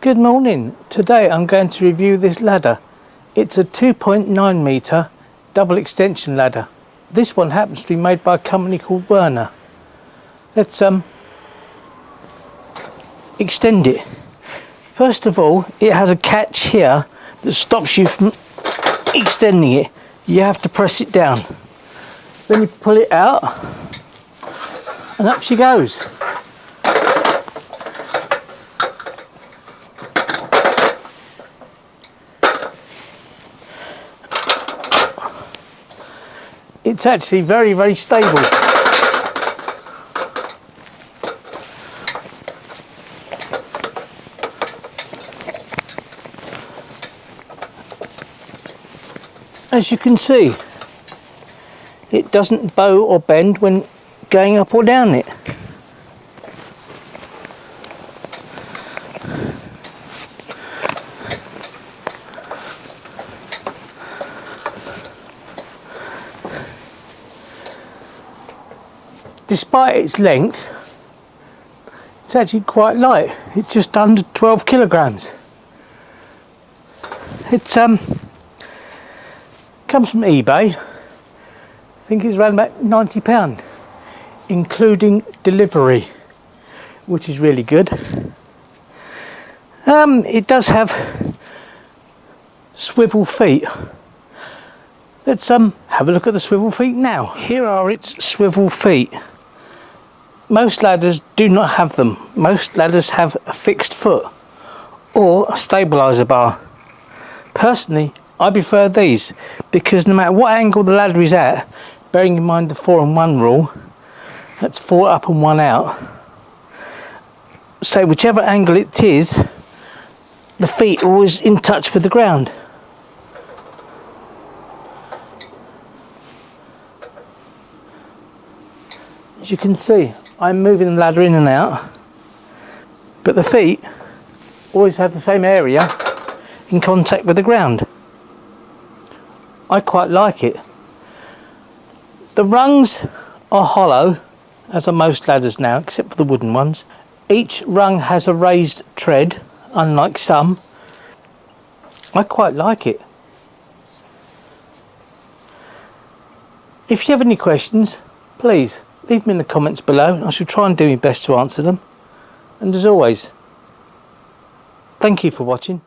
Good morning. Today I'm going to review this ladder. It's a 2.9 metre double extension ladder. This one happens to be made by a company called Werner. Let's extend it. First of all, it has a catch here that stops you from extending it. You have to press it down. Then you pull it out and up she goes. It's actually very, very stable. As you can see, it doesn't bow or bend when going up or down it. Despite its length, it's actually quite light. It's just under 12 kilograms. It's comes from eBay. I think it's around about £90, including delivery, which is really good. It does have swivel feet. Let's have a look at the swivel feet now. Here are its swivel feet. Most ladders do not have them. Most ladders have a fixed foot or a stabiliser bar. Personally, I prefer these because no matter what angle the ladder is at, bearing in mind the 4 and 1 rule, that's 4 up and 1 out. So whichever angle it is, the feet are always in touch with the ground. As you can see, I'm moving the ladder in and out, but the feet always have the same area in contact with the ground. I quite like it. The rungs are hollow, as are most ladders now, except for the wooden ones. Each rung has a raised tread, unlike some. I quite like it. If you have any questions, please leave them in the comments below. I shall try and do my best to answer them. And as always, thank you for watching.